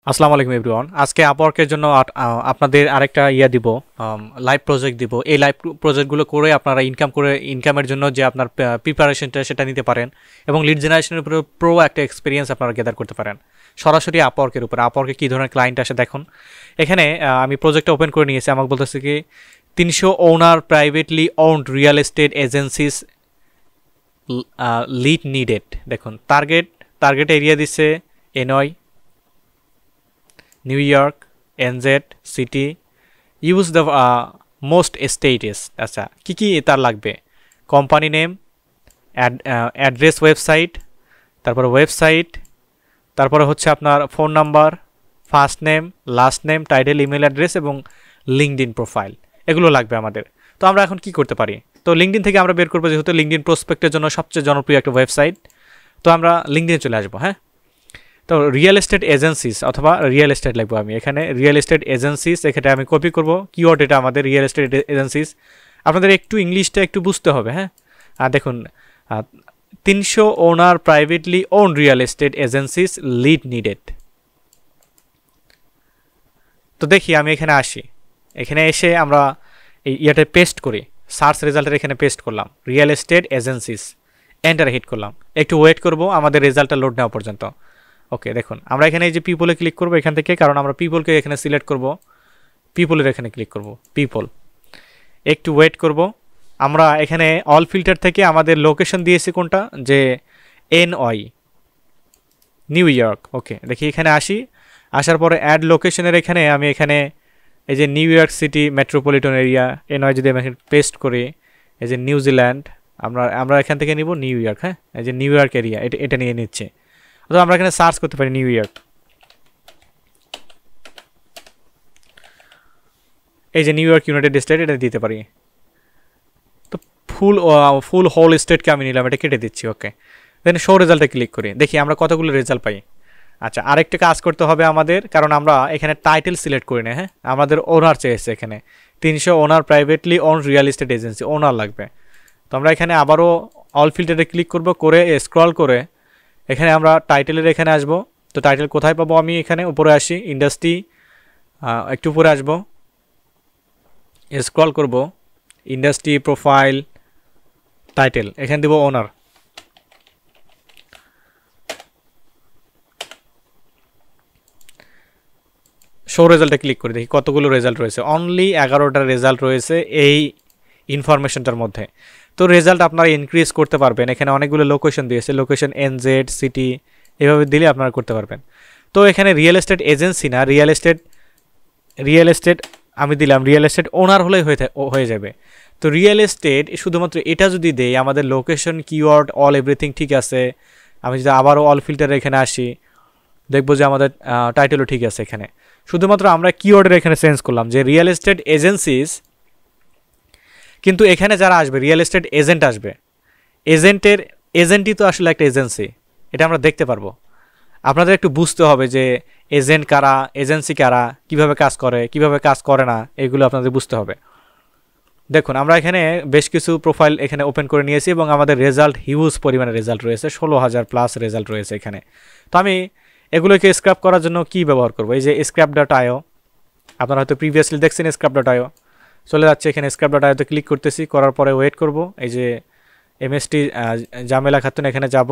আসসালামু আলাইকুম এভরিওয়ান। আজকে আপওয়ার্কের জন্য আপনাদের আরেকটা দিব, লাইভ প্রজেক্ট দিব। এই লাইভ প্রজেক্টগুলো করে আপনারা ইনকামের জন্য যে আপনার প্রিপারেশনটা সেটা নিতে পারেন এবং লিড জেনারেশনের উপরে প্রো একটা এক্সপিরিয়েন্স আপনারা গ্যাদার করতে পারেন সরাসরি আপওয়ার্কের উপরে। আপওয়ার্কে কী ধরনের ক্লায়েন্ট আসে দেখুন। এখানে আমি প্রজেক্টটা ওপেন করে নিয়েছি। আমাকে বলতেছে কি 300 owner privately owned real estate agencies lead needed. দেখুন টার্গেট এরিয়া দিচ্ছে NY, New York, NZ, city. Use the most status. আচ্ছা, কী তার লাগবে? কোম্পানি নেম, অ্যাড্রেস, ওয়েবসাইট, তারপরে হচ্ছে আপনার phone number, first name, last name, title, email address এবং লিঙ্কডইন প্রোফাইল, এগুলো লাগবে আমাদের। তো আমরা এখন কি করতে পারি? তো লিঙ্কডইন থেকে আমরা বের করবো, যেহেতু লিঙ্কডইন প্রসপেক্টের জন্য সবচেয়ে জনপ্রিয় একটা ওয়েবসাইট। তো আমরা লিঙ্কডইনে চলে আসবো। হ্যাঁ, তো রিয়েল এস্টেট এজেন্সিস অথবা রিয়েল এস্টেট লিখবো আমি এখানে। রিয়েল এস্টেট এজেন্সিস এখানে আমি কপি করব। কিওয়ার্ড এটা আমাদের রিয়েল এস্টেট এজেন্সিস। আপনাদের একটু ইংলিশটা একটু বুঝতে হবে। হ্যাঁ, আর দেখুন 300 owner privately own real estate agencies lead needed. তো দেখি আমি এখানে আসি। এখানে এসে আমরা এই ইয়াতে পেস্ট করি। সার্চ রেজাল্টের এখানে পেস্ট করলাম real estate agencies, enter hit করলাম। একটু ওয়েট করব আমাদের রেজাল্টটা লোড নেওয়া পর্যন্ত। ওকে, দেখুন আমরা এখানে এই যে পিপলে ক্লিক করব এখান থেকে, কারণ আমরা পিপলকে এখানে সিলেক্ট করব। পিপলের এখানে ক্লিক করব, পিপল। একটু ওয়েট করব। আমরা এখানে অল ফিল্টার থেকে আমাদের লোকেশন দিয়েছি কোনটা, যে এনওয়াই, নিউ ইয়র্ক। ওকে, দেখি এখানে আসি। আসার পরে অ্যাড লোকেশনের এখানে আমি এখানে এই যে new York city metropolitan area NY যদি আমি এখানে পেস্ট করি, এই যে নিউজিল্যান্ড, আমরা এখান থেকে নিব নিউ ইয়র্ক। হ্যাঁ, এই যে নিউ ইয়র্ক এরিয়া এটা নিয়ে নিচ্ছে। তো আমরা এখানে সার্চ করতে পারি নিউ ইয়র্ক। এই যে নিউ ইয়র্ক ইউনাইটেড স্টেট এটা দিতে পারি। তো ফুল হোল স্টেটকে আমি নিলাম, এটা কেটে দিচ্ছি। ওকে, দেন শো রেজাল্টে ক্লিক করি, দেখি আমরা কতগুলো রেজাল্ট পাই। আচ্ছা, আরেকটা কাজ করতে হবে আমাদের, কারণ আমরা এখানে টাইটেল সিলেক্ট করি না। হ্যাঁ, আমাদের ওনার চেয়েছে এখানে 300 owner privately own real estate agency, owner লাগবে। তো আমরা এখানে আবারও অল ফিল্টারে ক্লিক করব, করে স্ক্রল করে এখানে আমরা টাইটেলের এখানে আসব। তো টাইটেল কোথায় পাবো? আমি এখানে উপরে আসি, ইন্ডাস্ট্রি, একটু উপরে আসব, স্ক্রল করব, ইন্ডাস্ট্রি, প্রোফাইল, টাইটেল, এখানে দিব ওনার। শো রেজাল্টে ক্লিক করে দেখি কতগুলো রেজাল্ট রয়েছে। অনলি 11টা রেজাল্ট রয়েছে এই ইনফরমেশনটার মধ্যে। তো রেজাল্ট আপনারা ইনক্রিজ করতে পারবেন। এখানে অনেকগুলো লোকেশন দিয়েছে, লোকেশন এনজেড, সিটি, এভাবে দিলে আপনারা করতে পারবেন। তো এখানে রিয়েল এস্টেট এজেন্সি না, রিয়েল এস্টেট আমি দিলাম, রিয়েল এস্টেট ওনার হলেই হয়ে যাবে। তো রিয়েল এস্টেট শুধুমাত্র এটা যদি দেই, আমাদের লোকেশন, কিওয়ার্ড, অল এভরিথিং ঠিক আছে। আমি যদি আবারও অল ফিল্টারে এখানে আসি, দেখবো যে আমাদের টাইটেলও ঠিক আছে। এখানে শুধুমাত্র আমরা কিওয়ার্ডের এখানে চেঞ্জ করলাম যে রিয়েল এস্টেট এজেন্সিস, কিন্তু এখানে যারা আসবে রিয়েল এস্টেট এজেন্ট আসবে। এজেন্টই তো আসলে একটা এজেন্সি, এটা আমরা দেখতে পারবো। আপনাদের একটু বুঝতে হবে যে এজেন্ট কারা, এজেন্সি কারা, কিভাবে কাজ করে, কিভাবে কাজ করে না, এগুলো আপনাদের বুঝতে হবে। দেখুন আমরা এখানে বেশ কিছু প্রোফাইল এখানে ওপেন করে নিয়েছি এবং আমাদের রেজাল্ট হিউজ পরিমাণে রেজাল্ট রয়েছে, 16,000+ রেজাল্ট রয়েছে এখানে। তো আমি এগুলোকে স্ক্র্যাপ করার জন্য কি ব্যবহার করব? এই যে scrap.io, আপনারা হয়তো প্রিভিয়াসলি দেখছেন scrap.io। চলে যাচ্ছে এখানে scrap.ioতে ক্লিক করতেছি, করার পরে ওয়েট করব। এই যে এমএসটি জামেলা খাতুন, এখানে যাব।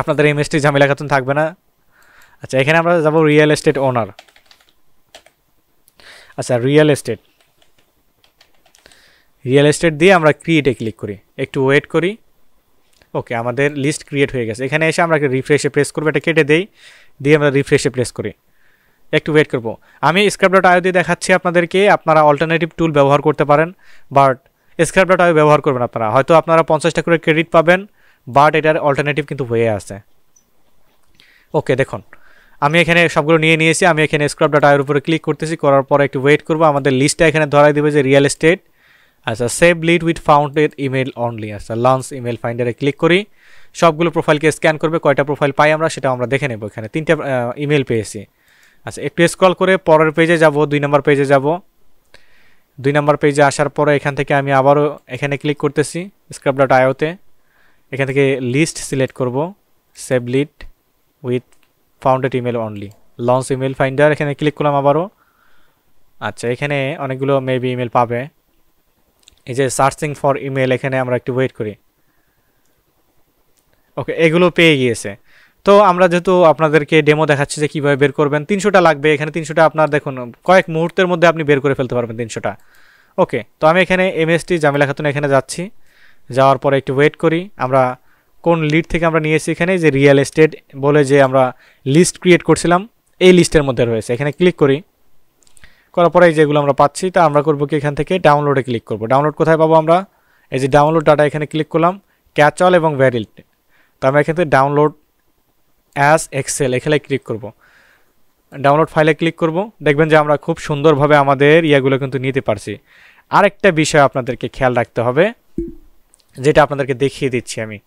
আপনাদের এমএসটি জামেলা খাতুন থাকবে না। আচ্ছা, এখানে আমরা যাব রিয়েল এস্টেট ওনার। আচ্ছা, রিয়েল এস্টেট দিয়ে আমরা ক্রিয়েটে ক্লিক করি, একটু ওয়েট করি। ওকে, আমাদের লিস্ট ক্রিয়েট হয়ে গেছে। এখানে এসে আমরা রিফ্রেশে প্রেস করবো, এটা কেটে দিয়ে আমরা রিফ্রেশে প্রেস করি, একটু ওয়েট করব। আমি scrap.io দিয়ে দেখাচ্ছি আপনাদেরকে, আপনারা অল্টারনেটিভ টুল ব্যবহার করতে পারেন, বাট scrap.io ব্যবহার করবেন আপনারা। হয়তো আপনারা 50টা করে ক্রেডিট পাবেন, বাট এটার অল্টারনেটিভ কিন্তু হয়ে আছে। ওকে, দেখুন আমি এখানে সবগুলো নিয়েছি। আমি এখানে scrap.io-র উপরে ক্লিক করতেছি, করার পরে একটু ওয়েট করব। আমাদের লিস্টটা এখানে ধরাই দেবে যে রিয়েল এস্টেট। আচ্ছা, save lead with founded email only. আচ্ছা, লঞ্চ ইমেল ফাইন্ডারে ক্লিক করি, সবগুলো প্রোফাইলকে স্ক্যান করবে। কয়টা প্রোফাইল পাই আমরা সেটা আমরা দেখে নেব। এখানে 3টা ইমেল পেয়েছি। আচ্ছা, একটু স্ক্রল করে পরের পেজে যাব, 2 নম্বর পেজে যাব। 2 নম্বর পেজে আসার পরে এখান থেকে আমি আবারও এখানে ক্লিক করতেছি scrap.io-তে। এখান থেকে লিস্ট সিলেক্ট করব, save lead with founded email only, launch email finder, এখানে ক্লিক করলাম আবারও। আচ্ছা, এখানে অনেকগুলো মেবি ইমেল পাবে। এই যে সার্চিং ফর ইমেল, এখানে আমরা একটু ওয়েট করি। ওকে, এগুলো পেয়ে গিয়েছে। তো আমরা যেহেতু আপনাদেরকে ডেমো দেখাচ্ছি যে কীভাবে বের করবেন, 300টা লাগবে। এখানে 300টা আপনার দেখুন কয়েক মুহূর্তের মধ্যে আপনি বের করে ফেলতে পারবেন 300টা। ওকে, তো আমি এখানে এমএসটি জামিলা খাতুন এখানে যাচ্ছি, যাওয়ার পরে একটু ওয়েট করি। আমরা কোন লিড থেকে আমরা নিয়েছি, এখানে যে রিয়েল এস্টেট বলে যে আমরা লিস্ট ক্রিয়েট করছিলাম, এই লিস্টের মধ্যে রয়েছে। এখানে ক্লিক করি, করার পরে এই যেগুলো আমরা পাচ্ছি, তা আমরা করবো কি এখান থেকে ডাউনলোডে ক্লিক করব। ডাউনলোড কোথায় পাবো আমরা? এই যে ডাউনলোড ডাটা, এখানে ক্লিক করলাম, ক্যাচ অল এবং ভ্যারিড। তো আমরা এখান থেকে ডাউনলোড অ্যাজ এক্সেল এখানে ক্লিক করব, ডাউনলোড ফাইলে ক্লিক করব। দেখবেন যে আমরা খুব সুন্দরভাবে আমাদের ইয়াগুলো কিন্তু নিতে পারছি। আরেকটা বিষয় আপনাদেরকে খেয়াল রাখতে হবে, যেটা আপনাদেরকে দেখিয়ে দিচ্ছি আমি।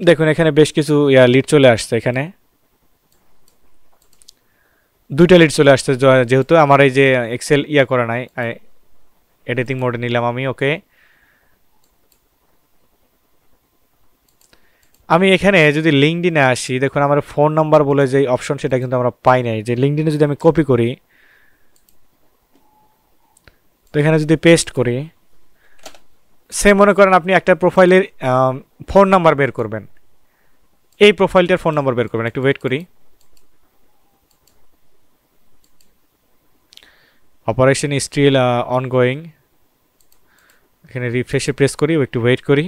দেখুন এখানে বেশ কিছু লিড চলে আসছে, এখানে 2টা লিড চলে আসছে, যেহেতু আমার এই যে এক্সেল করা নাই, এডিটিং মোডে নিলাম আমি। ওকে, আমি এখানে যদি লিঙ্কডিনে আসি, দেখুন আমার ফোন নাম্বার বলে যে অপশন, সেটা কিন্তু আমরা পাই নাই। যে লিঙ্কডিনে যদি আমি কপি করি, তো এখানে যদি পেস্ট করি, সে মনে করেন আপনি একটা প্রোফাইলের ফোন নাম্বার বের করবেন, এই প্রোফাইলটার ফোন নাম্বার বের করবেন। একটু ওয়েট করি, অপারেশন স্টিল অনগোয়িং। এখানে রিফ্রেশে প্রেস করি, একটু ওয়েট করি।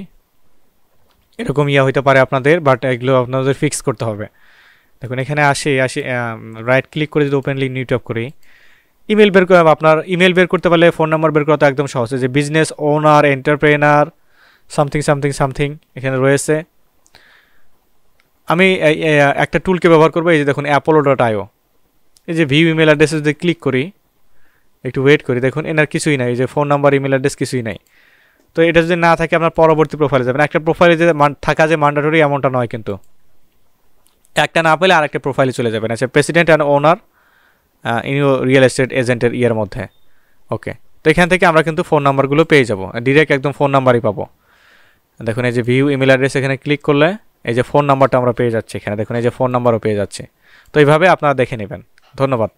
এরকম হইতে পারে আপনাদের, বাট এগুলো আপনাদের ফিক্স করতে হবে। দেখুন এখানে আসি রাইট ক্লিক করে যদি ওপেন লিঙ্ক নিউ ট্যাব করি, ইমেল বের করে, আপনার ইমেল বের করতে পারলে ফোন নাম্বার বের করা তো একদম সহজ। যে business owner, entrepreneur, something something something এখানে রয়েছে। আমি একটা টুলকে ব্যবহার করবো, এই যে দেখুন apollo.io। এই যে ভিউ ইমেল অ্যাড্রেসে যদি ক্লিক করি, একটু ওয়েট করি, দেখুন এনার কিছুই নাই, এই যে ফোন নাম্বার ইমেল অ্যাড্রেস কিছুই নাই। তো এটা যদি না থাকে, আপনার পরবর্তী প্রোফাইলে যাবেন। একটা প্রোফাইলে যে থাকা যে ম্যান্ডেটরি এমনটা নয়, কিন্তু একটা না পেলে আরেকটা প্রোফাইলে চলে যাবেন। আচ্ছা, president and owner in real estate এজেন্টের মধ্যে। ওকে, তো এখান থেকে আমরা কিন্তু ফোন নাম্বারগুলো পেয়ে যাব, ডিরেক্ট একদম ফোন নাম্বারই পাবো। দেখুন এই যে ভিউ ইমেল অ্যাড্রেস, এখানে ক্লিক করলে এই যে ফোন নাম্বারটা আমরা পেয়ে যাচ্ছি। এখানে দেখুন এই যে ফোন নাম্বারও পেয়ে যাচ্ছে। তো এইভাবে আপনারা দেখে নেবেন। ধন্যবাদ।